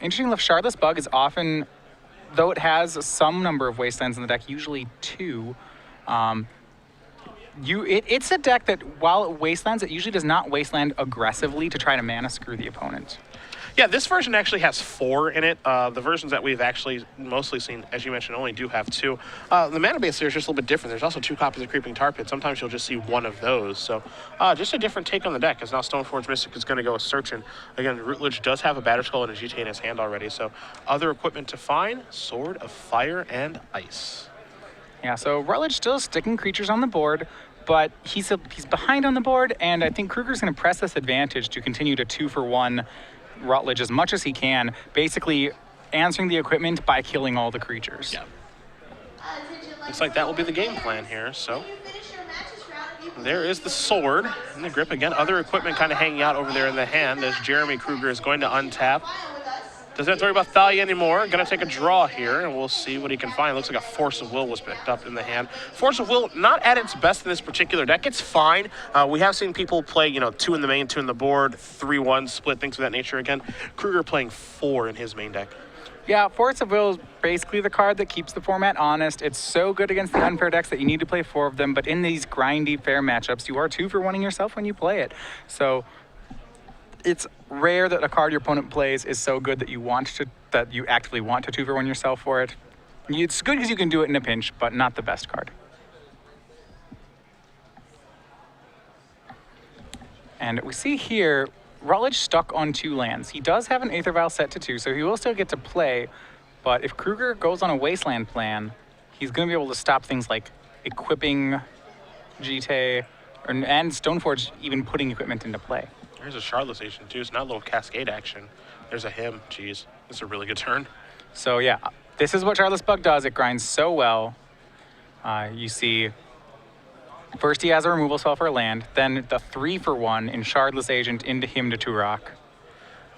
Interesting enough, Shardless Bug is often, though it has some number of Wastelands in the deck, usually 2, it's a deck that, while it Wastelands, it usually does not Wasteland aggressively to try to mana screw the opponent. Yeah, this version actually has 4 in it. The versions that we've actually mostly seen, as you mentioned, only do have 2. The mana base here is just a little bit different. There's also 2 copies of Creeping Tar Pit. Sometimes you'll just see 1 of those. So just a different take on the deck, as now Stoneforge Mystic is going to go searching. Again, Rutledge does have a Batterskull and a GTA in his hand already. So other equipment to find, Sword of Fire and Ice. Yeah, so Rutledge still sticking creatures on the board, but he's behind on the board, and I think Kruger's going to press this advantage to continue to 2-for-1 Rutledge as much as he can, basically answering the equipment by killing all the creatures. Yeah. Looks like that will be the game plan here, so there is the sword in the grip. Again, other equipment kind of hanging out over there in the hand as Jeremy Kruger is going to untap. Doesn't have to worry about Thalia anymore. Going to take a draw here, and we'll see what he can find. Looks like a Force of Will was picked up in the hand. Force of Will, not at its best in this particular deck. It's fine. We have seen people play, 2 in the main, 2 in the board, 3-1 split, things of that nature. Again, Kruger playing 4 in his main deck. Yeah, Force of Will is basically the card that keeps the format honest. It's so good against the unfair decks that you need to play 4 of them, but in these grindy, fair matchups, you are 2-for-1ing yourself when you play it. So it's rare that a card your opponent plays is so good that you actively want to 2-for-1 yourself for it. It's good because you can do it in a pinch, but not the best card. And we see here, Rutledge stuck on 2 lands. He does have an Aether Vial set to 2, so he will still get to play, but if Kruger goes on a Wasteland plan, he's going to be able to stop things like equipping GTA, and Stoneforge even putting equipment into play. There's a Shardless Agent too. It's not a little cascade action. There's a him. Jeez, this is a really good turn. So yeah, this is what Shardless Bug does. It grinds so well. You see, first he has a removal spell for a land, then the 3-for-1 in Shardless Agent into him to 2-rock.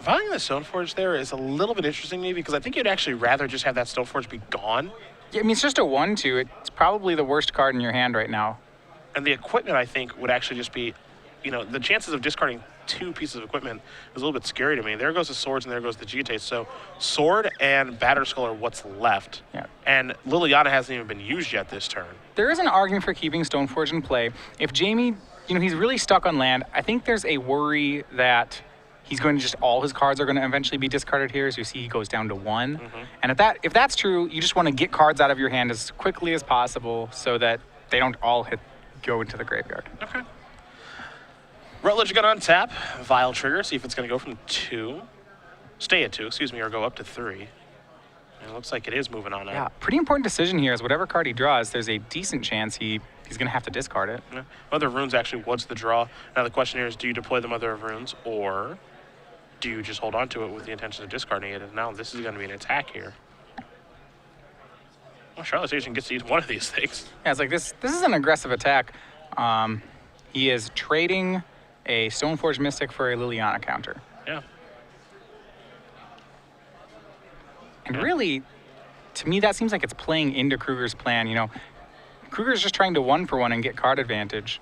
Finding the Stoneforge there is a little bit interesting to me because I think you'd actually rather just have that Stoneforge be gone. Yeah, I mean, it's just a 1-2. It's probably the worst card in your hand right now. And the equipment, I think, would actually just be, the chances of discarding 2 pieces of equipment is a little bit scary to me. There goes the swords and there goes the GTA. So sword and Batterskull are what's left. Yeah. And Liliana hasn't even been used yet this turn. There is an argument for keeping Stoneforge in play. If Jamie, he's really stuck on land, I think there's a worry that he's going to all his cards are going to eventually be discarded here. So you see he goes down to 1. Mm-hmm. And if that's true, you just want to get cards out of your hand as quickly as possible so that they don't all go into the graveyard. Okay. Rutledge going to untap, Vile Trigger, see if it's going to go from 2. Stay at 2, or go up to 3. And it looks like it is moving on Yeah, out. pretty important decision here is whatever card he draws, there's a decent chance he's going to have to discard it. Yeah. Mother of Runes actually was the draw. Now the question here is, do you deploy the Mother of Runes, or do you just hold on to it with the intention of discarding it? And now this is going to be an attack here. Well, Shardless Agent gets to use one of these things. Yeah, it's like this is an aggressive attack. He is trading a Stoneforge Mystic for a Liliana counter. Yeah. And really, to me, that seems like it's playing into Kruger's plan. Kruger's just trying to 1-for-1 and get card advantage.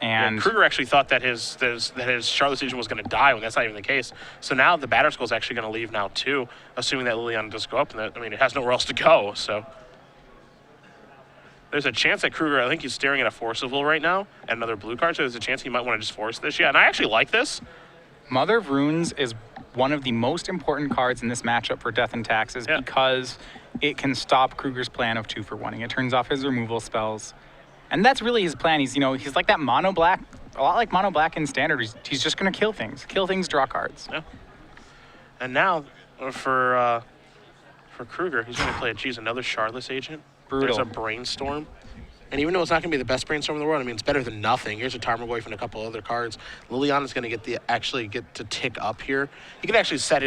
And Kruger actually thought that his Shardless Agent was going to die when that's not even the case. So now the Batterskull is actually going to leave now too, assuming that Liliana does go up. And it has nowhere else to go. So there's a chance that Kruger, I think he's staring at a Force of Will right now, and another blue card, so there's a chance he might want to just force this. Yeah, and I actually like this. Mother of Runes is one of the most important cards in this matchup for Death and Taxes because it can stop Kruger's plan of 2-for-1ing. It turns off his removal spells. And that's really his plan. He's like that mono black, a lot like mono black in Standard. He's just going to kill things, draw cards. Yeah. And now for Kruger, he's going to play another Shardless Agent. Brutal. There's a Brainstorm. And even though it's not going to be the best Brainstorm in the world, it's better than nothing. Here's a Tarmogoyf and a couple other cards. Liliana's going to actually get to tick up here. He can actually set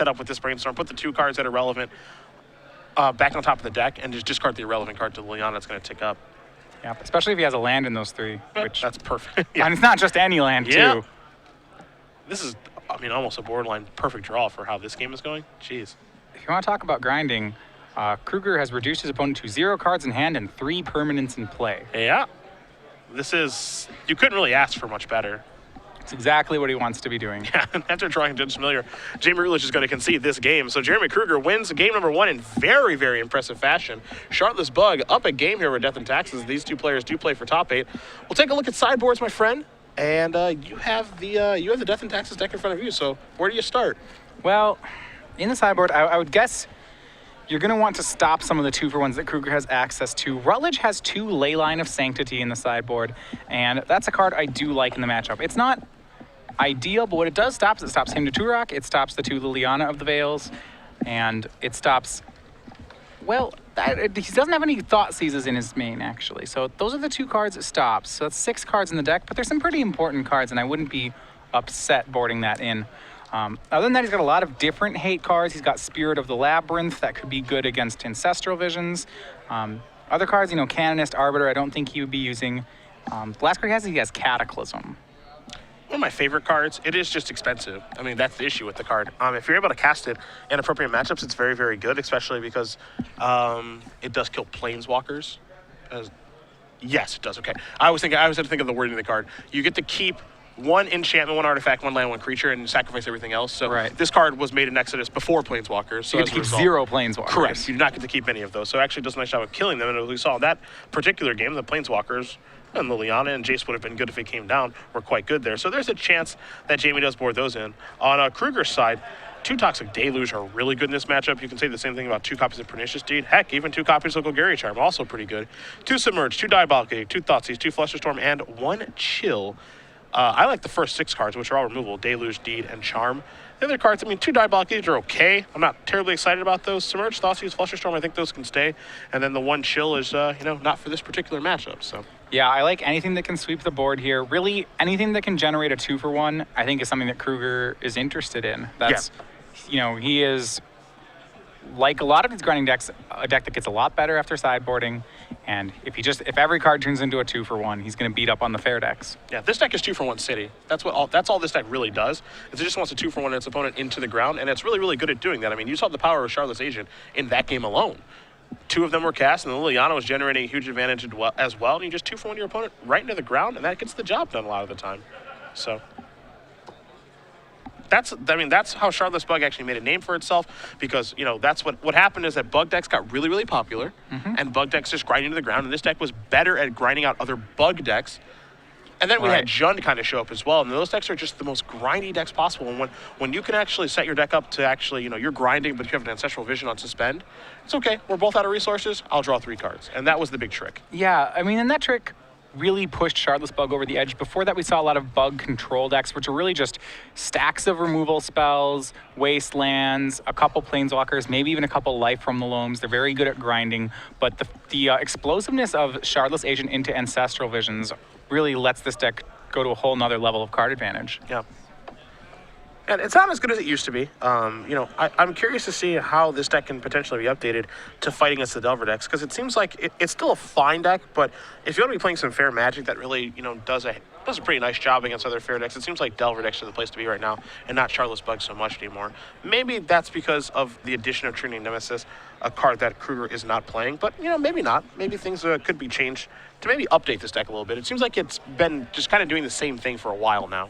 up with this Brainstorm, put the 2 cards that are relevant back on top of the deck, and just discard the irrelevant card to Liliana that's going to tick up. Yeah, especially if he has a land in those 3. Which that's perfect. Yeah. And it's not just any land, too. This is, almost a borderline perfect draw for how this game is going. Jeez. If you want to talk about grinding, Kruger has reduced his opponent to 0 cards in hand and 3 permanents in play. Yeah. You couldn't really ask for much better. It's exactly what he wants to be doing. Yeah, after drawing Judge Familiar, Jamie Rutledge is going to concede this game. So Jeremy Kruger wins game number 1 in very, very impressive fashion. Charlotte's Bug up a game here with Death and Taxes. These two players do play for top 8. We'll take a look at sideboards, my friend. And you have the Death and Taxes deck in front of you. So where do you start? Well, in the sideboard, I would guess you're going to want to stop some of the 2-for-1s that Kruger has access to. Rutledge has 2 Leyline of Sanctity in the sideboard, and that's a card I do like in the matchup. It's not ideal, but what it does stop is it stops him to Turok, it stops the 2 Liliana of the Veils, and it stops, well, he doesn't have any Thought Seizes in his main, actually. So those are the 2 cards it stops. So that's 6 cards in the deck, but there's some pretty important cards, and I wouldn't be upset boarding that in. Other than that, he's got a lot of different hate cards. He's got Spirit of the Labyrinth that could be good against Ancestral Visions. Other cards, Canonist, Arbiter, I don't think he would be using. The last card he has Cataclysm. One of my favorite cards. It is just expensive. I mean, that's the issue with the card. If you're able to cast it in appropriate matchups, it's very, very good, especially because it does kill Planeswalkers. Yes, it does. Okay. I was had to think of the wording of the card. You get to keep 1 enchantment, 1 artifact, 1 land, 1 creature, and sacrifice everything else. So This card was made in Exodus before Planeswalkers. So you get to keep 0 Planeswalkers. Correct. You do not get to keep any of those. So it actually does a nice job of killing them. And as we saw in that particular game, the Planeswalkers and Liliana and Jace would have been good if it came down. Were quite good there. So there's a chance that Jamie does board those in. On Kruger's side, 2 Toxic Deluge are really good in this matchup. You can say the same thing about 2 copies of Pernicious Deed. Heck, even 2 copies of Golgari Charm, also pretty good. 2 Submerge, 2 Diabolic Egg, 2 Thoughtseize, 2 Flusterstorm, and 1 Chill. I like the first 6 cards, which are all removable: Deluge, Deed, and Charm. The other cards, 2 Diabolic Eggs are okay. I'm not terribly excited about those. Submerge, Thoughtseize, Flusterstorm, I think those can stay. And then the 1 Chill is, not for this particular matchup. So. Yeah, I like anything that can sweep the board here. Really, anything that can generate a 2-for-1, I think is something that Kruger is interested in. That's, he is, like a lot of his grinding decks, a deck that gets a lot better after sideboarding. And if every card turns into a 2-for-1, he's going to beat up on the fair decks. Yeah, this deck is 2-for-1 City. That's all this deck really does. Is it just wants a 2-for-1 its opponent into the ground, and it's really, really good at doing that. I mean, you saw the power of Charlotte's Agent in that game alone. 2 of them were cast, and the Liliana was generating a huge advantage as well. And you just 2-for-1 your opponent right into the ground, and that gets the job done a lot of the time. So. That's how Charlotte's Bug actually made a name for itself, because that's what happened is that bug decks got really, really popular, and bug decks just grinding to the ground, and this deck was better at grinding out other bug decks. And then we had Jund kind of show up as well, and those decks are just the most grindy decks possible. And when you can actually set your deck up to actually, you're grinding, but you have an Ancestral Vision on suspend, it's okay. We're both out of resources. I'll draw 3 cards, and that was the big trick. Yeah, and that trick really pushed Charlotte's Bug over the edge. Before that, we saw a lot of bug control decks, which are really just stacks of removal spells, wastelands, a couple planeswalkers, maybe even a couple life from the loams. They're very good at grinding, but the explosiveness of Charlotte's Agent into Ancestral Visions really lets this deck go to a whole nother level of card advantage. Yeah. And it's not as good as it used to be. I'm curious to see how this deck can potentially be updated to fight against the Delver decks, because it seems like it's still a fine deck, but if you want to be playing some fair Magic that really, does a pretty nice job against other fair decks, it seems like Delver decks are the place to be right now, and not Charlotte's Bug so much anymore. Maybe that's because of the addition of Trinity Nemesis, a card that Kruger is not playing, but, maybe not. Maybe things could be changed to maybe update this deck a little bit. It seems like it's been just kind of doing the same thing for a while now.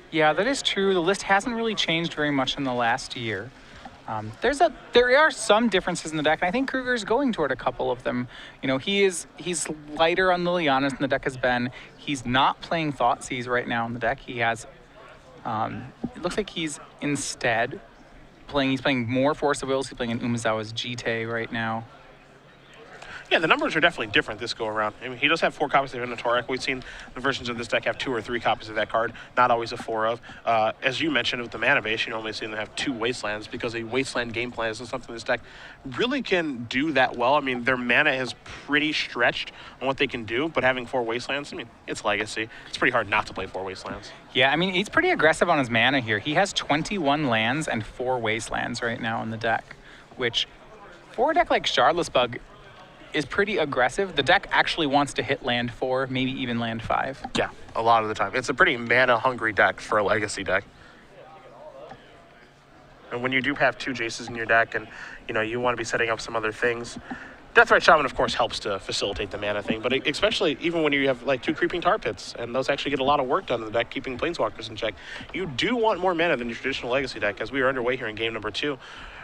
Yeah, that is true. The list hasn't really changed very much in the last year. There are some differences in the deck, and I think Kruger's going toward a couple of them. He's lighter on the Lilianas than the deck has been. He's not playing Thoughtseize right now in the deck. He has, it looks like he's instead playing more Force of Wills. He's playing an Umezawa's Jite right now. Yeah, the numbers are definitely different this go around. He does have 4 copies of Inventoric. We've seen the versions of this deck have 2 or 3 copies of that card, not always a 4 of. As you mentioned with the mana base, you normally see them have 2 Wastelands, because a Wasteland game plan isn't something this deck really can do that well. Their mana is pretty stretched on what they can do, but having 4 Wastelands, it's Legacy. It's pretty hard not to play 4 Wastelands. Yeah, he's pretty aggressive on his mana here. He has 21 lands and 4 Wastelands right now in the deck, which for a deck like Charlotte's Bug is pretty aggressive. The deck actually wants to hit land 4, maybe even land 5. Yeah, a lot of the time. It's a pretty mana-hungry deck for a Legacy deck. And when you do have 2 Jaces in your deck and, you want to be setting up some other things, Deathright Shaman, of course, helps to facilitate the mana thing, but especially even when you have like 2 creeping tar pits, and those actually get a lot of work done in the deck, keeping planeswalkers in check. You do want more mana than your traditional legacy deck, as we are underway here in game number 2.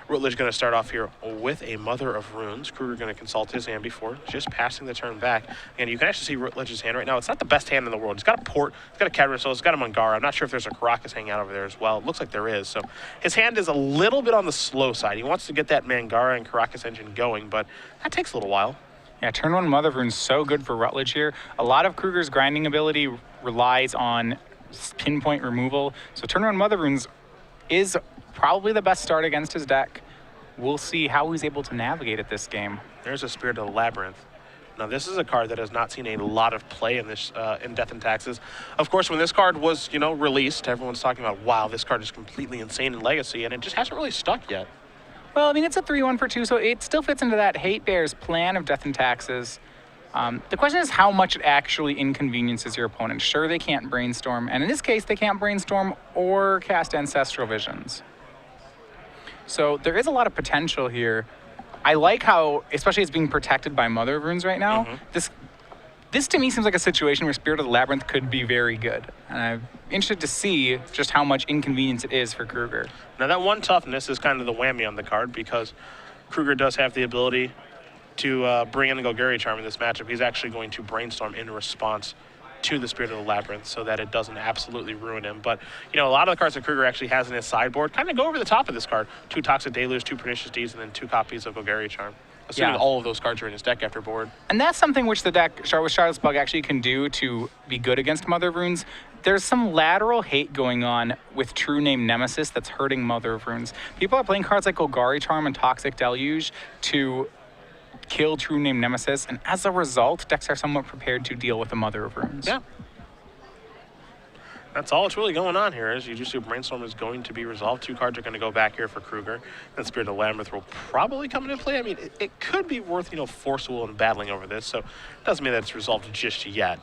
Rutledge going to start off here with a Mother of Runes. Kruger going to consult his hand before just passing the turn back. And you can actually see Rutledge's hand right now. It's not the best hand in the world. He's got a Port, he's got a Cataracel, he's got a Mangara. I'm not sure if there's a Caracas hanging out over there as well. It looks like there is. So his hand is a little bit on the slow side. He wants to get that Mangara and Caracas engine going, but that takes a little while. Yeah, turn 1 Mother of Rune's so good for Rutledge here. A lot of Kruger's grinding ability relies on pinpoint removal. So turn 1 Mother of Runes is probably the best start against his deck. We'll see how he's able to navigate it this game. There's a Spirit of the Labyrinth. Now, this is a card that has not seen a lot of play in this in Death and Taxes. Of course, when this card was, released, everyone's talking about, wow, this card is completely insane in Legacy, and it just hasn't really stuck yet. Well, I mean, it's a 3-1 for 2, so it still fits into that Hate Bear's plan of Death and Taxes. The question is how much it actually inconveniences your opponent. Sure, they can't brainstorm, and in this case, they can't brainstorm or cast Ancestral Visions. So there is a lot of potential here. I like how, especially it's being protected by Mother of Runes right now. This to me seems like a situation where Spirit of the Labyrinth could be very good. And I'm interested to see just how much inconvenience it is for Kruger. Now that 1 toughness is kind of the whammy on the card, because Kruger does have the ability to bring in the Golgari Charm in this matchup. He's actually going to brainstorm in response to the Spirit of the Labyrinth so that it doesn't absolutely ruin him. But, a lot of the cards that Kruger actually has in his sideboard kind of go over the top of this card. 2 Toxic Deluge, 2 Pernicious Deeds, and then 2 copies of Golgari Charm. Assuming all of those cards are in his deck after board. And that's something which the deck with Charlotte's Bug actually can do to be good against Mother of Runes. There's some lateral hate going on with True Name Nemesis that's hurting Mother of Runes. People are playing cards like Golgari Charm and Toxic Deluge to kill True Name Nemesis, and as a result, decks are somewhat prepared to deal with the Mother of Runes. Yeah. That's all that's really going on here. Is you just see Brainstorm is going to be resolved. 2 cards are going to go back here for Kruger. Then Spirit of the Labyrinth will probably come into play. I mean, it could be worth, forceful and battling over this, so it doesn't mean that it's resolved just yet.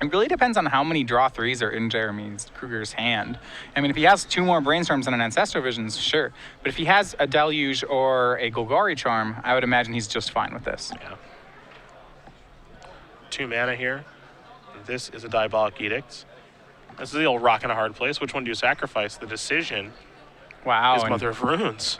It really depends on how many draw 3s are in Kruger's hand. I mean, if he has 2 more Brainstorms and an Ancestral Visions, sure. But if he has a Deluge or a Golgari Charm, I would imagine he's just fine with this. Yeah. 2 mana here. This is a Diabolic Edict. This is the old rock in a hard place. Which one do you sacrifice? The decision is Mother of Runes.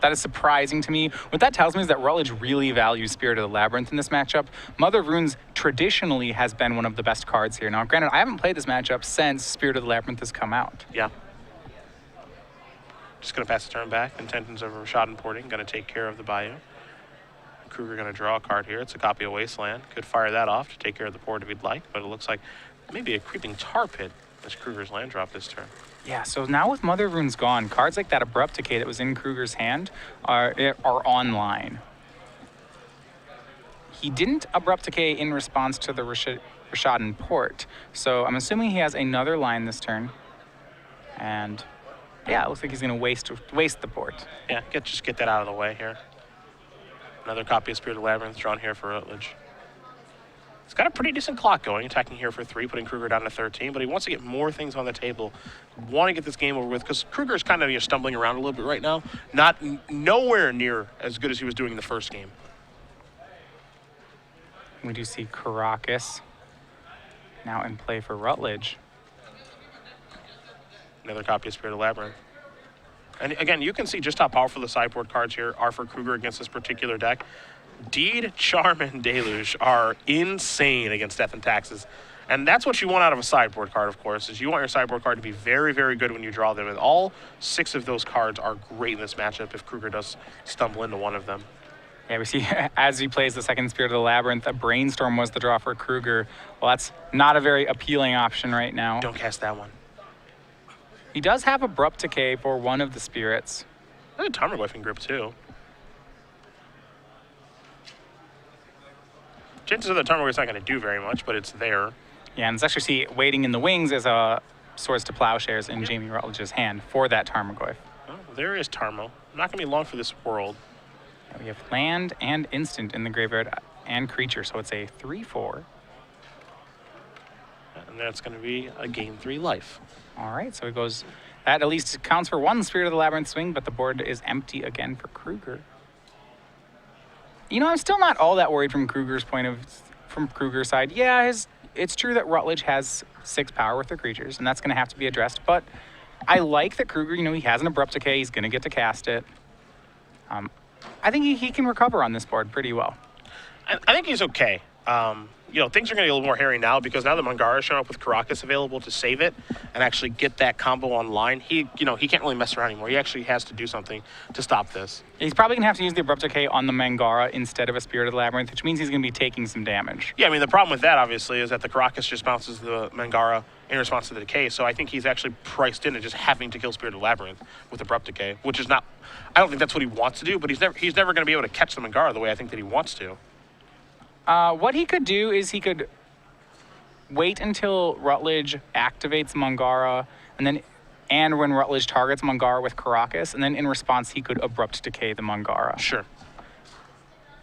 That is surprising to me. What that tells me is that Rutledge really values Spirit of the Labyrinth in this matchup. Mother of Runes traditionally has been one of the best cards here. Now, granted, I haven't played this matchup since Spirit of the Labyrinth has come out. Yeah. Just going to pass the turn back. Intentions of Rashad and Porting. Going to take care of the Bayou. Kruger going to draw a card here. It's a copy of Wasteland. Could fire that off to take care of the board if he'd like, but it looks like maybe a Creeping Tar Pit as Kruger's land drop this turn. Yeah, so now with Mother of Runes gone, cards like that Abrupt Decay that was in Kruger's hand are online. He didn't Abrupt Decay in response to the Rashad Port, so I'm assuming he has another line this turn. And yeah, it looks like he's going to waste the Port. Yeah, just get that out of the way here. Another copy of Spirit of the Labyrinth drawn here for Rutledge. He's got a pretty decent clock going, attacking here for 3, putting Kruger down to 13, but he wants to get more things on the table. Want to get this game over with, because Kruger's kind of stumbling around a little bit right now. Nowhere near as good as he was doing in the first game. We do see Caracas now in play for Rutledge. Another copy of Spirit of the Labyrinth. And again, you can see just how powerful the sideboard cards here are for Kruger against this particular deck. Deed, Charm, and Deluge are insane against Death and Taxes. And that's what you want out of a sideboard card, of course, is you want your sideboard card to be very, very good when you draw them. And all 6 of those cards are great in this matchup if Kruger does stumble into one of them. Yeah, we see as he plays the second Spirit of the Labyrinth, a Brainstorm was the draw for Kruger. Well, that's not a very appealing option right now. Don't cast that one. He does have Abrupt Decay for one of the spirits. There's a Tarmogoyf in grip, too. Chances are that Tarmogoyf's not going to do very much, but it's there. Yeah, and it's actually waiting in the wings as a Swords to Plowshares in Jamie Rutledge's hand for that Tarmogoyf. Oh, there is Tarmo. Not going to be long for this world. Yeah, we have land and instant in the graveyard and creature, so it's a 3/4. And that's going to be a game 3 life. All right, so it goes, that at least counts for 1 Spirit of the Labyrinth swing, but the board is empty again for Kruger. I'm still not all that worried from Kruger's side. Yeah, it's true that Rutledge has 6 power with their creatures, and that's going to have to be addressed. But I like that Kruger, he has an Abrupt Decay. He's going to get to cast it. I think he can recover on this board pretty well. I think he's okay. Things are going to get a little more hairy now because now the Mangara is showing up with Caracas available to save it and actually get that combo online. He can't really mess around anymore. He actually has to do something to stop this. He's probably going to have to use the Abrupt Decay on the Mangara instead of a Spirit of the Labyrinth, which means he's going to be taking some damage. Yeah, I mean, the problem with that, obviously, is that the Caracas just bounces the Mangara in response to the Decay, so I think he's actually priced into just having to kill Spirit of the Labyrinth with Abrupt Decay, which is not... I don't think that's what he wants to do, but he's never going to be able to catch the Mangara the way I think that he wants to. What he could do is he could wait until Rutledge activates Mangara, and when Rutledge targets Mangara with Caracas, and then in response he could Abrupt Decay the Mangara. Sure.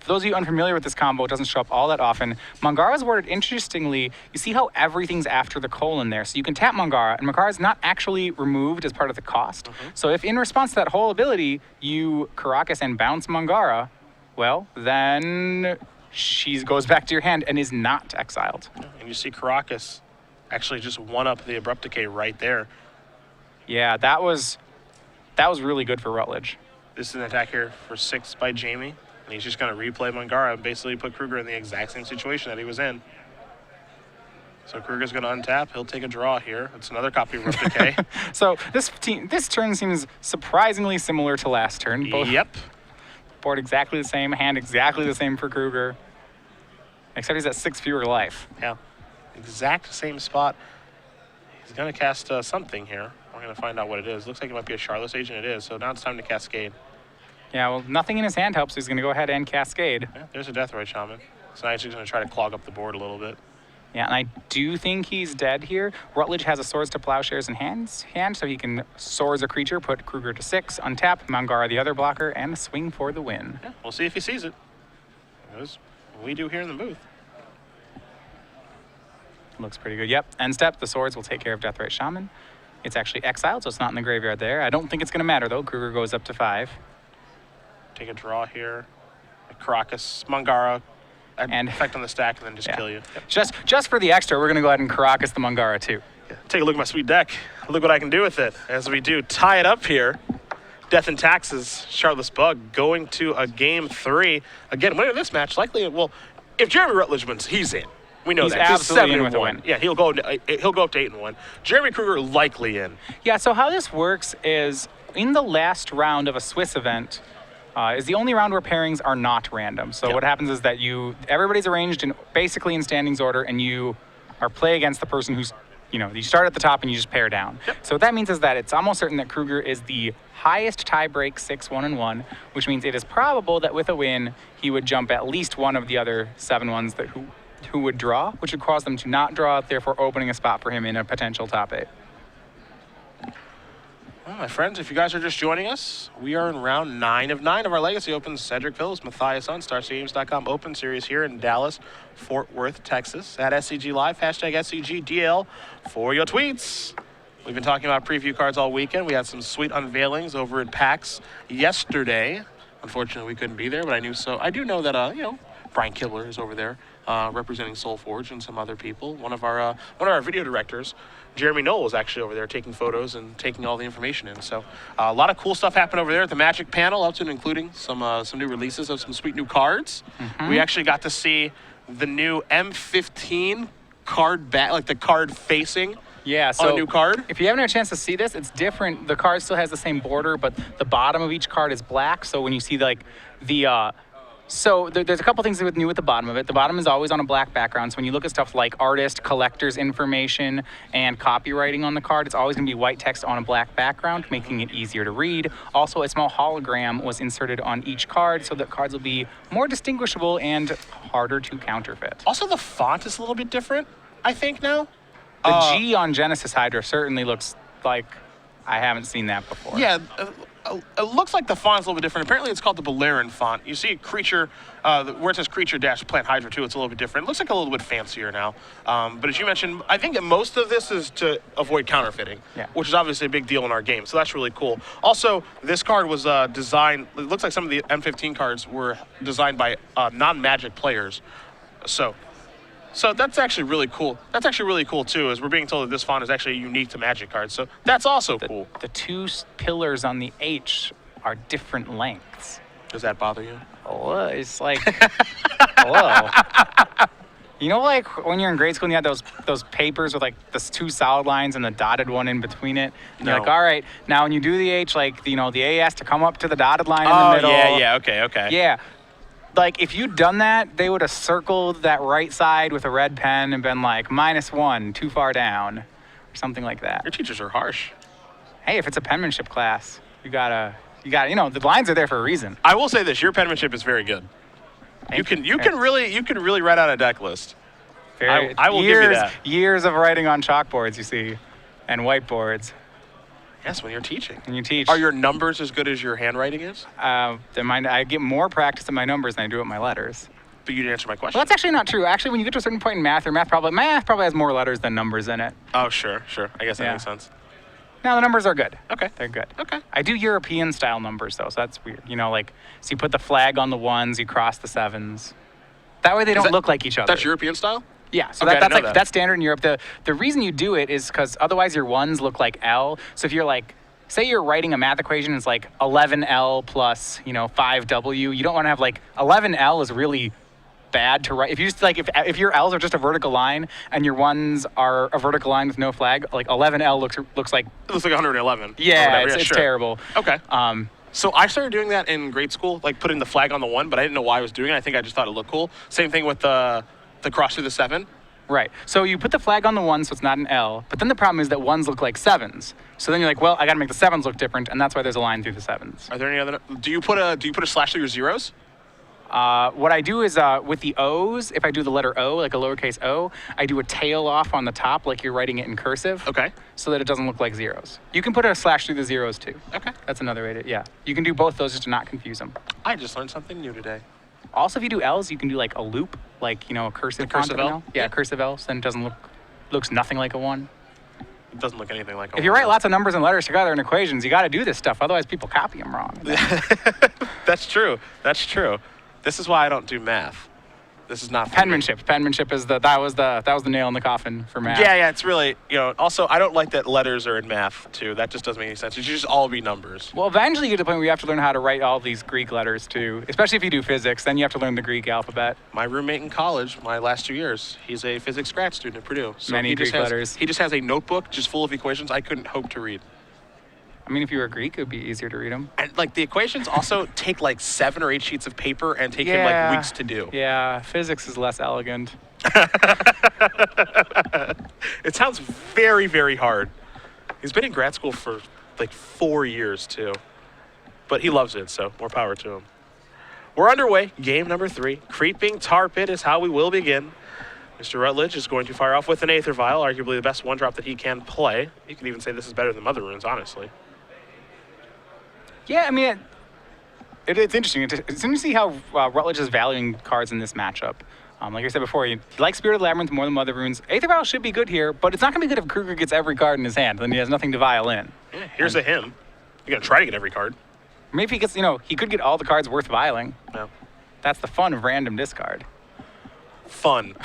For those of you unfamiliar with this combo, it doesn't show up all that often. Mangara is worded interestingly. You see how everything's after the colon there. So you can tap Mangara, and Mangara is not actually removed as part of the cost. Mm-hmm. So if in response to that whole ability, you Caracas and bounce Mangara, well, then she goes back to your hand and is not exiled. And you see Caracas actually just one-up the Abrupt Decay right there. Yeah, that was really good for Rutledge. This is an attack here for 6 by Jamie. And he's just going to replay Mangara and basically put Kruger in the exact same situation that he was in. So Kruger's going to untap. He'll take a draw here. It's another copy of Abrupt Decay. So this turn seems surprisingly similar to last turn. Yep. Board exactly the same, hand exactly the same for Kruger. Except he's at 6 fewer life. Yeah. Exact same spot. He's going to cast something here. We're going to find out what it is. Looks like it might be a Charlotte's Agent. It is. So now it's time to Cascade. Yeah, well, nothing in his hand helps. So he's going to go ahead and Cascade. Yeah, there's a Deathrite Shaman. So now he's just going to try to clog up the board a little bit. Yeah, and I do think he's dead here. Rutledge has a Swords to Plowshares in hand, so he can Swords a creature, put Kruger to 6, untap, Mangara the other blocker, and swing for the win. Yeah, we'll see if he sees it. As we do here in the booth. Looks pretty good. Yep, end step, the Swords will take care of Deathrite Shaman. It's actually exiled, so it's not in the graveyard there. I don't think it's going to matter, though. Kruger goes up to 5. Take a draw here. Caracas, Mangara, and effect on the stack, and then just kill you. Yep. Just for the extra, we're going to go ahead and Caracas the Mangara, too. Yeah. Take a look at my sweet deck. Look what I can do with it. As we do tie it up here. Death and Taxes, Charlotte's Bug, going to a game 3. Again, winning this match, likely, well, if Jeremy Rutledge wins, he's in. We know he's that. Absolutely in with a win. Yeah, he'll go up to 8-1. Jeremy Kruger likely in. Yeah, so how this works is in the last round of a Swiss event, is the only round where pairings are not random. So what happens is that everybody's arranged basically in standings order, and you are play against the person who's, you start at the top and you just pair down. Yep. So what that means is that it's almost certain that Kruger is the highest tiebreak 6-1-1, which means it is probable that with a win, he would jump at least one of the other 7 ones who would draw, which would cause them to not draw, therefore opening a spot for him in a potential top 8. Well, my friends, if you guys are just joining us, we are in round 9 of our Legacy Opens. Cedric Phillips, Matthias on StarCgames.com Open Series here in Dallas, Fort Worth, Texas, at SCG Live, #SCGDAL for your tweets. We've been talking about preview cards all weekend. We had some sweet unveilings over at PAX yesterday. Unfortunately, we couldn't be there, but I do know that, Brian Kibler is over there representing SoulForge and some other people. One of our video directors, Jeremy Knoll, was actually over there taking photos and taking all the information in. So a lot of cool stuff happened over there at the Magic panel, up to and including some new releases of some sweet new cards. Mm-hmm. We actually got to see the new M15 card back, like the card facing. Yeah, so on a new card. If you haven't had a chance to see this, it's different. The card still has the same border, but the bottom of each card is black. So when you see So there's a couple things that are new with the bottom of it. The bottom is always on a black background. So when you look at stuff like artist, collector's information, and copywriting on the card, it's always going to be white text on a black background, making it easier to read. Also, a small hologram was inserted on each card so that cards will be more distinguishable and harder to counterfeit. Also, the font is a little bit different, I think, now. The G on Genesis Hydra certainly looks like I haven't seen that before. Yeah, it looks like the font's a little bit different. Apparently, it's called the Balearin font. You see creature, where it says creature dash plant hydra too, it's a little bit different. It looks like a little bit fancier now. But as you mentioned, I think that most of this is to avoid counterfeiting, which is obviously a big deal in our game. So that's really cool. Also, this card was designed, it looks like some of the M15 cards were designed by non-Magic players. So that's actually really cool. That's actually really cool, too, as we're being told that this font is actually unique to Magic cards. So that's also cool. The two pillars on the H are different lengths. Does that bother you? Oh, it's like, hello. You know, like when you're in grade school and you had those papers with like the two solid lines and the dotted one in between it? And you're like, all right, now when you do the H, like, you know, the A has to come up to the dotted line in the middle. Okay. Yeah. Like, if you'd done that, they would have circled that right side with a red pen and been like, -1, too far down, or something like that. Your teachers are harsh. Hey, if it's a penmanship class, you gotta, you know, the lines are there for a reason. I will say this: your penmanship is very good. You can really write out a deck list. I will give you that. Years of writing on chalkboards, you see, and whiteboards. Yes, when you're teaching. When you teach. Are your numbers as good as your handwriting is? I get more practice in my numbers than I do with my letters. But you didn't answer my question. Well, that's actually not true. Actually, when you get to a certain point in math probably has more letters than numbers in it. Oh, sure. I guess that makes sense. No, the numbers are good. Okay. They're good. Okay. I do European style numbers though, so that's weird. You know, like, so you put the flag on the 1s, you cross the 7s. That way they don't look like each other. That's European style? Yeah, so Okay, that's standard in Europe. The reason you do it is because otherwise your 1s look like L. So if you're like, say you're writing a math equation, it's like 11L plus, 5W. You don't want to have like 11L is really bad to write. If you just like if your L's are just a vertical line and your 1s are a vertical line with no flag, like 11L looks like it looks like 111. Yeah, it's terrible. Okay. So I started doing that in grade school, like putting the flag on the 1, but I didn't know why I was doing it. I think I just thought it looked cool. Same thing with the cross through the 7. Right. So you put the flag on the 1 so it's not an L, but then the problem is that 1s look like 7s. So then you're like, well, I got to make the 7s look different, and that's why there's a line through the 7s. Are there any other? Do you put a slash through your zeros? What I do is with the O's, if I do the letter O, like a lowercase o, I do a tail off on the top like you're writing it in cursive. Okay. So that it doesn't look like zeros. You can put a slash through the zeros too. Okay. That's another way to, You can do both those just to not confuse them. I just learned something new today. Also, if you do L's, you can do like a loop, like, a cursive font. Cursive L? Yeah, cursive L, so then it doesn't looks nothing like a 1. It doesn't look anything like a 1. If you write lots of numbers and letters together in equations, you got to do this stuff. Otherwise, people copy them wrong. That's true. This is why I don't do math. This is not penmanship. Penmanship is that was the nail in the coffin for math. Yeah, it's really, also I don't like that letters are in math too. That just doesn't make any sense. It should just all be numbers. Well, eventually you get to the point where you have to learn how to write all these Greek letters too, especially if you do physics, then you have to learn the Greek alphabet. My roommate in college, my last 2 years, he's a physics grad student at Purdue. So Many Greek letters. He just has a notebook just full of equations I couldn't hope to read. I mean, if you were Greek, it would be easier to read them. And like the equations also take like 7 or 8 sheets of paper and take him like weeks to do. Yeah, physics is less elegant. It sounds very, very hard. He's been in grad school for like 4 years too. But he loves it, so more power to him. We're underway. Game number 3. Creeping Tar Pit is how we will begin. Mr. Rutledge is going to fire off with an Aether Vial, arguably the best 1-drop that he can play. You could even say this is better than Mother Runes, honestly. Yeah, I mean, it's interesting. It's interesting to see how Rutledge is valuing cards in this matchup. Like I said before, you like Spirited Labyrinth more than Mother Runes. Aether Vial should be good here, but it's not going to be good if Kruger gets every card in his hand. Then he has nothing to vial in. Yeah, here's a him. You're going to try to get every card. Maybe he gets, he could get all the cards worth vialing. No. That's the fun of random discard. Fun.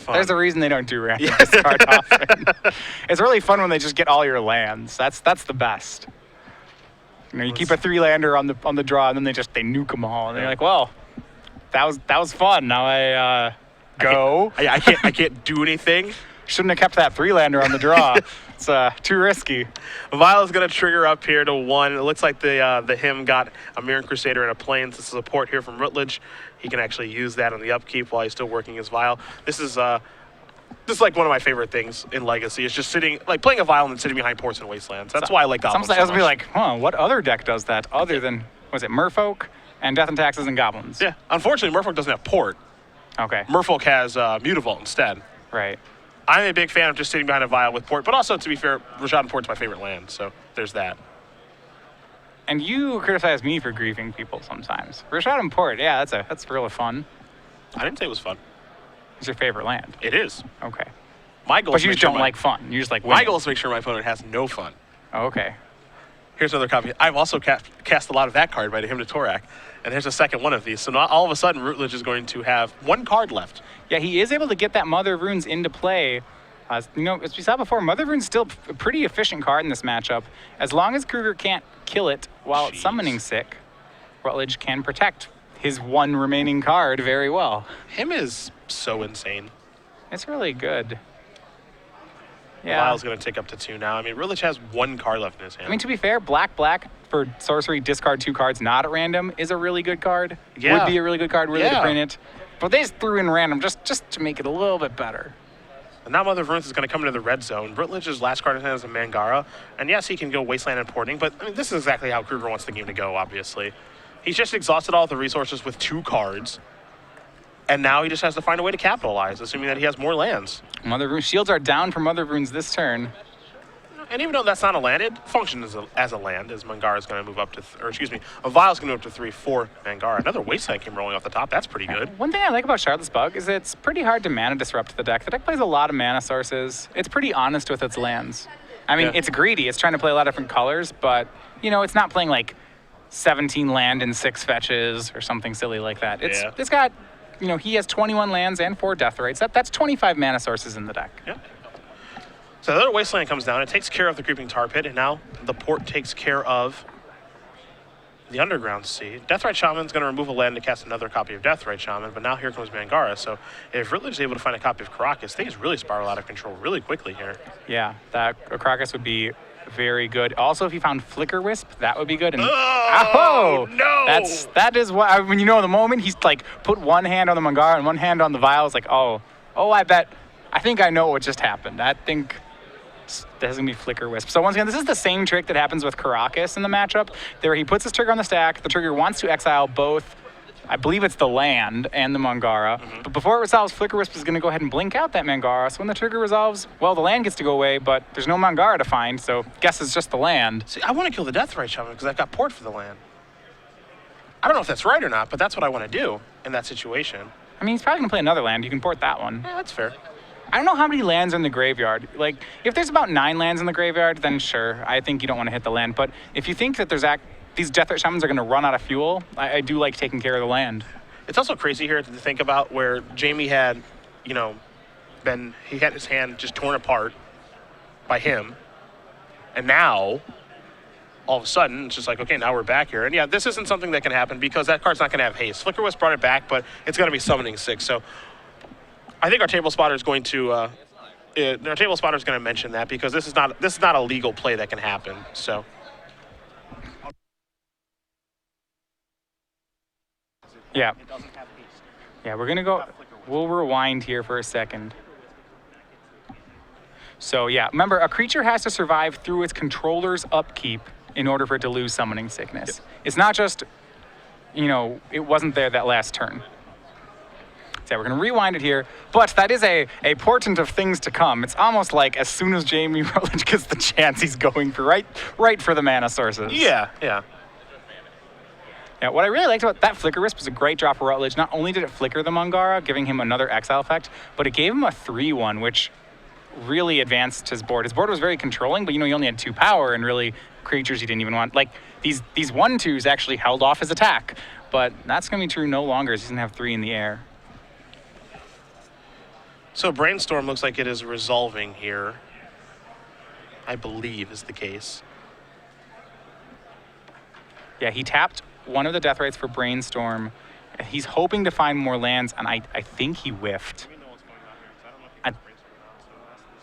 There's a reason they don't do random discard often. It's really fun when they just get all your lands. That's the best. You keep a 3-lander on the draw, and then they nuke them all, and they're like, well, that was fun. Now I go. I can't do anything. Shouldn't have kept that 3-lander on the draw. It's too risky. Vial is going to trigger up here to 1. It looks like the him got a Mirren Crusader and a Plains. This is support here from Rutledge. He can actually use that on the upkeep while he's still working his Vial. This is like one of my favorite things in Legacy. It's just playing a Vial and then sitting behind Ports and Wastelands. That's why I like Goblins so much. Be like, what other deck does that other than, was it Merfolk and Death and Taxes and Goblins? Yeah. Unfortunately, Merfolk doesn't have Port. Okay. Merfolk has Mutavault instead. Right. I'm a big fan of just sitting behind a vial with Port, but also, to be fair, Rashad and Port's my favorite land, so there's that. And you criticize me for griefing people sometimes. Rashad and Port, yeah, that's really fun. I didn't say it was fun. It's your favorite land. It is. Okay. My goal But you just don't like fun. You just like winning. My goal is to make sure my opponent has no fun. Oh, okay. Here's another copy. I've also cast a lot of that card by him to Torak, and here's a second one of these. So now all of a sudden, Rutledge is going to have one card left. Yeah, he is able to get that Mother of Runes into play. As we saw before, Mother of Runes is still a pretty efficient card in this matchup. As long as Kruger can't kill it while it's summoning sick, Rutledge can protect his one remaining card very well. Him is so insane. It's really good. Yeah. Lyle's going to take up to 2 now. I mean, Rutledge has one card left in his hand. I mean, to be fair, black for sorcery, discard 2 cards not at random is a really good card. Yeah. Would be a really good card, really to print it. But they just threw in random just to make it a little bit better. And now Mother of Runes is going to come into the red zone. Rutledge's last card in his hand is a Mangara. And yes, he can go Wasteland and Porting, but I mean, this is exactly how Kruger wants the game to go, obviously. He's just exhausted all of the resources with 2 cards. And now he just has to find a way to capitalize, assuming that he has more lands. Mother of Runes shields are down for Mother of Runes this turn. And even though that's not a land, it functions as a land, as Mangara is going to move up to, a Vial is going to move up to 3 for Mangara. Another Wasteland came rolling off the top. That's pretty good. One thing I like about Charlotte's Bug is it's pretty hard to mana disrupt the deck. The deck plays a lot of mana sources. It's pretty honest with its lands. I mean, it's greedy. It's trying to play a lot of different colors, but, it's not playing like 17 land and 6 fetches or something silly like that. It's got, he has 21 lands and 4 death rates. That's 25 mana sources in the deck. Yeah. So the other Wasteland comes down. It takes care of the Creeping Tar Pit, and now the Port takes care of the Underground Sea. Deathrite Shaman's going to remove a land to cast another copy of Deathrite Shaman, but now here comes Mangara. So if Rutledge is able to find a copy of Karakas, things really spiral out of control really quickly here. Yeah, that Karakas would be very good. Also, if he found Flicker Wisp, that would be good. And no! That is what the moment he's like put one hand on the Mangara and one hand on the vial, it's like, I think I know what just happened. I think there's going to be Flicker Wisp. So once again, this is the same trick that happens with Karakas in the matchup, where he puts his trigger on the stack. The trigger wants to exile both, I believe it's the land and the Mangara. Mm-hmm. But before it resolves, Flicker Wisp is going to go ahead and blink out that Mangara. So when the trigger resolves, well, the land gets to go away, but there's no Mangara to find, so guess it's just the land. See, I want to kill the Deathrite Shaman because I've got Port for the land. I don't know if that's right or not, but that's what I want to do in that situation. I mean, he's probably going to play another land. You can port that one. Yeah, that's fair. I don't know how many lands are in the graveyard. Like, if there's about 9 lands in the graveyard, then sure, I think you don't want to hit the land. But if you think that these Deathrite Shamans are going to run out of fuel, I do like taking care of the land. It's also crazy here to think about where Jamie had, he had his hand just torn apart by him. And now, all of a sudden, it's just like, okay, now we're back here. And yeah, this isn't something that can happen because that card's not going to have haste. Flicker Wisp brought it back, but it's going to be summoning 6. So I think our table spotter is going to mention that because this is not a legal play that can happen. So yeah, we're gonna go. We'll rewind here for a second. So yeah, remember, a creature has to survive through its controller's upkeep in order for it to lose summoning sickness. Yep. It's not just, it wasn't there that last turn. So we're going to rewind it here, but that is a portent of things to come. It's almost like as soon as Jamie Rutledge gets the chance, he's going for right for the mana sources. Yeah. Yeah, what I really liked about that Flicker Wisp was a great draw for Rutledge. Not only did it flicker the Mangara, giving him another exile effect, but it gave him a 3/1, which really advanced his board. His board was very controlling, but he only had 2 power and really creatures he didn't even want. Like these 1/2s actually held off his attack, but that's going to be true no longer as he's going to have 3 in the air. So Brainstorm looks like it is resolving here. I believe is the case. Yeah, he tapped one of the death rates for Brainstorm. He's hoping to find more lands, and I think he whiffed.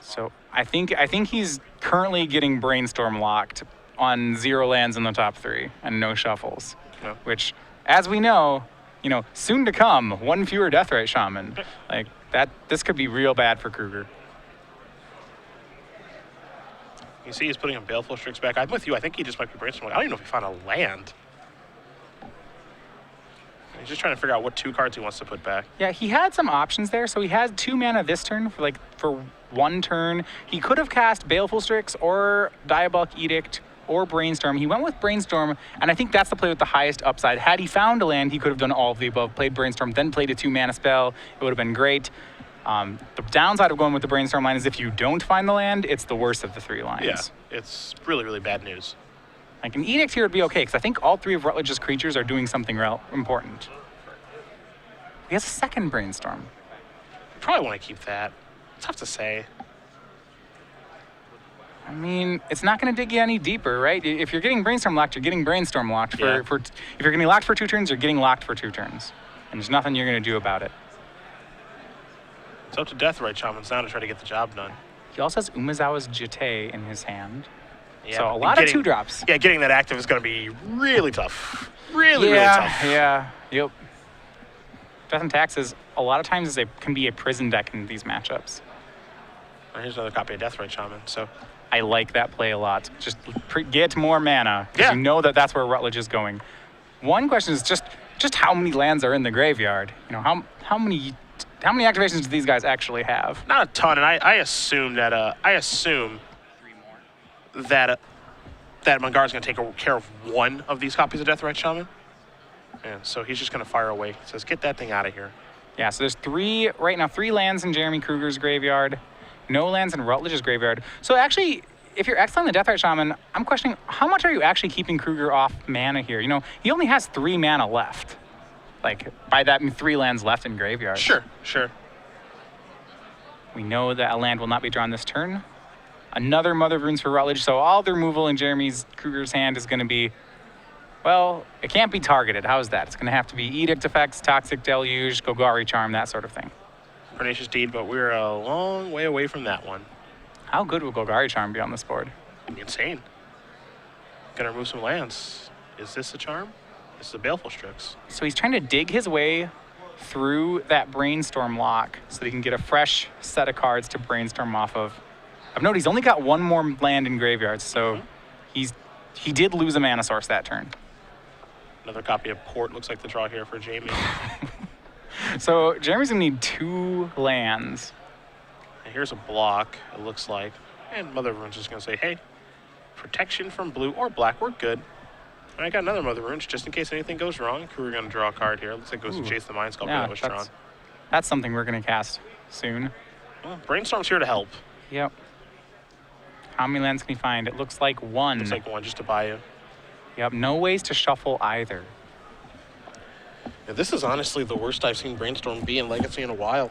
So I think he's currently getting Brainstorm locked on 0 lands in the top 3 and no shuffles, which, as we know, soon to come, 1 fewer Deathrite Shaman. Like that, this could be real bad for Kruger. You see he's putting a Baleful Strix back. I'm with you. I think he just might be Brainstorming. I don't even know if he found a land. He's just trying to figure out what 2 cards he wants to put back. Yeah, he had some options there. So he had 2 mana this turn for 1 turn. He could have cast Baleful Strix or Diabolic Edict or Brainstorm. He went with Brainstorm, and I think that's the play with the highest upside. Had he found a land, he could have done all of the above, played Brainstorm, then played a 2 mana spell. It would have been great. The downside of going with the Brainstorm line is if you don't find the land, it's the worst of the 3 lines. Yeah, it's really, really bad news. Like an Edict here would be okay, because I think all 3 of Rutledge's creatures are doing something important. He has a second Brainstorm. Probably want to keep that. Tough to say. I mean, it's not going to dig you any deeper, right? If you're getting Brainstorm locked, you're getting Brainstorm locked. If you're going to be locked for 2 turns, you're getting locked for 2 turns. And there's nothing you're going to do about it. It's up to Deathrite Shamans now to try to get the job done. He also has Umezawa's Jite in his hand. Yeah, so a lot of 2-drops. Yeah, getting that active is going to be really tough. Really tough. Yeah, yep. Death and Taxes, a lot of times can be a prison deck in these matchups. Here's another copy of Deathrite Shaman. So I like that play a lot. Just get more mana, because Yeah. you know that's where Rutledge is going. One question is just how many lands are in the graveyard? You know, how many activations do these guys actually have? not a ton, and I assume that that Mungar's going to take care of 1 of these copies of Deathrite Shaman. And so he's just going to fire away. He says, get that thing out of here. Yeah, so there's 3 lands in Jeremy Kruger's graveyard, no lands in Rutledge's graveyard. So actually, if you're exiling the Deathrite Shaman, I'm questioning how much are you actually keeping Kruger off mana here? You know, he only has 3 mana left. Like, by that, 3 lands left in graveyard. Sure. We know that a land will not be drawn this turn. Another Mother of Runes for Rutledge, so all the removal in Kruger's hand is going to be, well, it can't be targeted. How's that? It's going to have to be Edict effects, Toxic Deluge, Golgari Charm, that sort of thing. Pernicious Deed, but we're a long way away from that one. How good will Golgari Charm be on this board? It'd be insane. Gonna remove some lands. Is this a charm? This is a Baleful Strix. So he's trying to dig his way through that Brainstorm lock so that he can get a fresh set of cards to Brainstorm off of. I've noted he's only got 1 more land in graveyards, so he did lose a mana source that turn. Another copy of Port looks like the draw here for Jamie. So Jeremy's gonna need 2 lands. And here's a block, it looks like. And Mother of Rune's just gonna say, hey, protection from blue or black, we're good. And I got another Mother of Rune's just in case anything goes wrong. We're gonna draw a card here. Looks like it goes to Chase the Mind Sculptor that was drawn. That's something we're gonna cast soon. Well, Brainstorm's here to help. Yep. How many lands can we find? It looks like 1. Looks like 1 just to buy you. Yep, no ways to shuffle either. Yeah, this is honestly the worst I've seen Brainstorm be in Legacy in a while.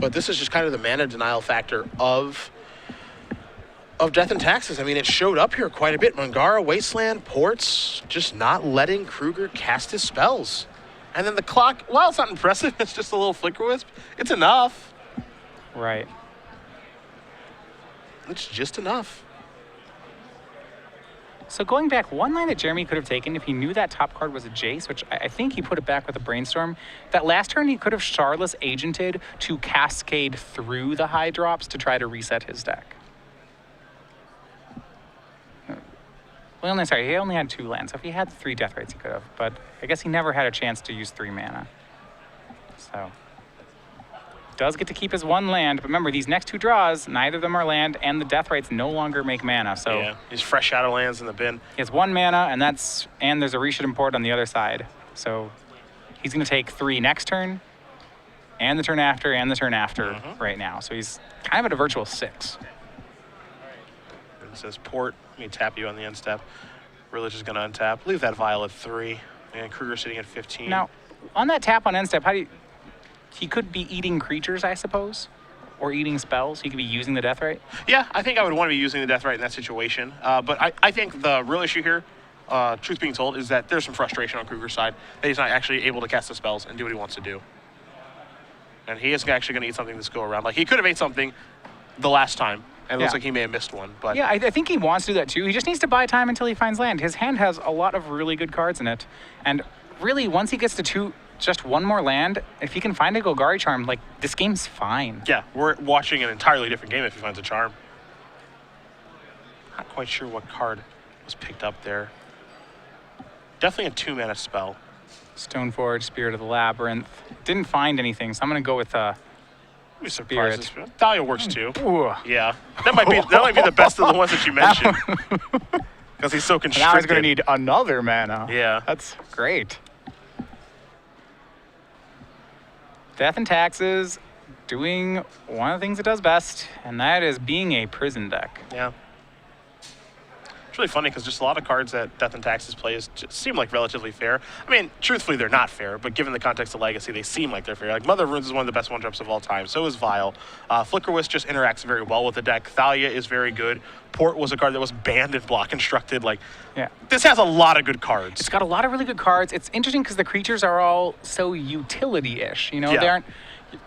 But this is just kind of the mana denial factor of Death and Taxes. I mean, it showed up here quite a bit. Mangara, Wasteland, Ports, just not letting Kruger cast his spells. And then the clock, while it's not impressive, it's just a little flicker wisp. It's enough. Right. It's just enough. So going back, one line that Jeremy could have taken if he knew that top card was a Jace, which I think he put it back with a Brainstorm, that last turn he could have Charless Agented to cascade through the high drops to try to reset his deck. Well, no, sorry, he only had 2 lands. So if he had 3 Death Rates, he could have. But I guess he never had a chance to use 3 mana. So does get to keep his 1 land. But remember, these next 2 draws, neither of them are land, and the Death Rates no longer make mana. So yeah, he's fresh Shadow lands in the bin. he has 1 mana, and there's a Reshad Import on the other side. So he's going to take 3 next turn, and the turn after, and the turn after right now. So he's kind of at a virtual 6. It says Port. Let me tap you on the end step. Rutledge is going to untap. Leave that Vial at 3. And Kruger sitting at 15. Now, on that tap on end step, he could be eating creatures, I suppose, or eating spells. He could be using the Death Rate. Yeah, I think I would want to be using the Death Rate in that situation. But I think the real issue here, truth being told, is that there's some frustration on Kruger's side that he's not actually able to cast the spells and do what he wants to do. And he is actually going to eat something this go around. Like, he could have ate something the last time, and it looks like he may have missed one. But yeah, I think he wants to do that too. He just needs to buy time until he finds land. His hand has a lot of really good cards in it. And really, once he gets to just 1 more land, if he can find a Golgari Charm, like, this game's fine. yeah, we're watching an entirely different game if he finds a charm. Not quite sure what card was picked up there. Definitely a 2-mana spell. Stoneforge, Spirit of the Labyrinth. Didn't find anything, so I'm going to go with Be surprised. Spirit. Thalia works too. Ooh. Yeah, that might be the best of the ones that you mentioned because he's so constricted. Now he's going to need another mana. Yeah. That's great. Death and Taxes doing one of the things it does best, and that is being a prison deck. Yeah. It's really funny because just a lot of cards that Death and Taxes plays just seem like relatively fair. I mean, truthfully, they're not fair, but given the context of Legacy, they seem like they're fair. Like Mother of Runes is one of the best one-drops of all time. So is Vial. Flicker Wisp just interacts very well with the deck. Thalia is very good. Port was a card that was banned and block constructed. Like, Yeah. this has a lot of good cards. It's got a lot of really good cards. It's interesting because the creatures are all so utility-ish. You know, Yeah. they aren't.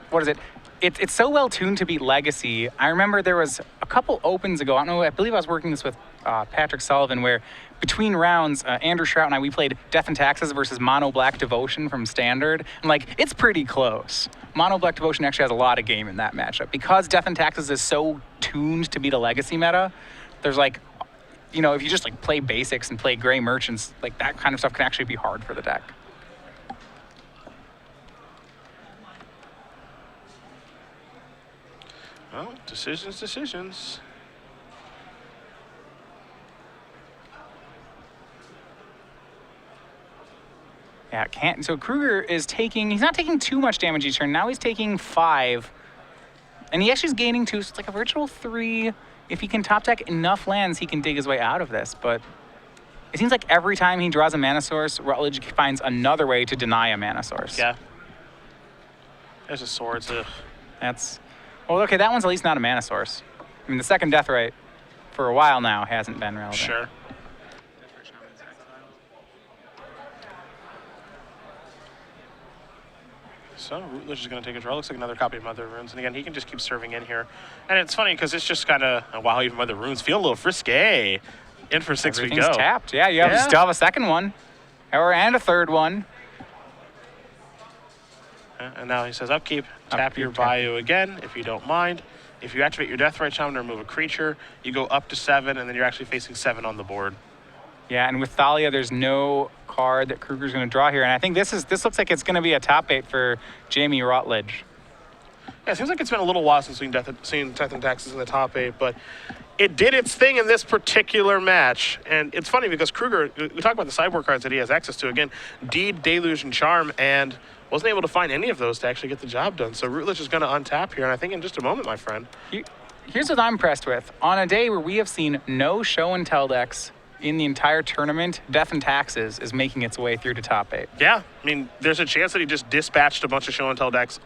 What is it? It's so well tuned to beat Legacy. I remember there was a couple opens ago. I believe I was working this with Patrick Sullivan, where between rounds, Andrew Shrout and I, we played Death and Taxes versus Mono Black Devotion from Standard. And like, it's pretty close. Mono Black Devotion actually has a lot of game in that matchup because Death and Taxes is so tuned to beat a Legacy meta. There's like, you know, if you just like play basics and play Gray Merchants, like that kind of stuff can actually be hard for the deck. Well, decisions. Yeah, can't. So Kruger is he's not taking too much damage each turn. Now he's taking 5. And he actually is gaining 2, so it's like a virtual 3. If he can top deck enough lands, he can dig his way out of this. But it seems like every time he draws a mana source, Rutledge finds another way to deny a mana source. Yeah. There's a sword. That's... Well, okay, that one's at least not a mana source. I mean, the second Deathrite for a while now hasn't been relevant. Sure. So Rutledge is going to take a draw. Looks like another copy of Mother of Runes. And again, he can just keep serving in here. And it's funny because it's just kind of, wow, even Mother of Runes feel a little frisky. In for 6 we Everything's go. tapped. Yeah, you still have a second one. And a third one. And now he says upkeep. Tap your Bayou again, if you don't mind. If you activate your Deathrite Shaman to remove a creature, you go up to 7, and then you're actually facing 7 on the board. Yeah, and with Thalia, there's no card that Kruger's going to draw here. And I think this looks like it's going to be a top 8 for Jamie Rutledge. Yeah, it seems like it's been a little while since we've seen Death and Taxes in the top 8, but it did its thing in this particular match. And it's funny because Kruger, we talk about the sideboard cards that he has access to. Again, Deed, Deluge, and Charm, and wasn't able to find any of those to actually get the job done. So Rutledge is going to untap here, and I think in just a moment, my friend. Here's what I'm impressed with. On a day where we have seen no show and tell decks in the entire tournament, Death and Taxes is making its way through to top 8. Yeah, I mean, there's a chance that he just dispatched a bunch of show and tell decks,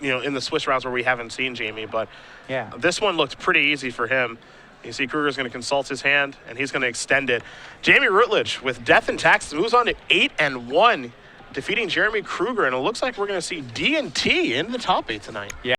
you know, in the Swiss rounds where we haven't seen Jamie, but yeah, this one looked pretty easy for him. You see Kruger's going to consult his hand, and he's going to extend it. Jamie Rutledge, with Death and Taxes, moves on to 8-1, defeating Jeremy Kruger, and it looks like we're going to see D&T in the top 8 tonight. Yeah.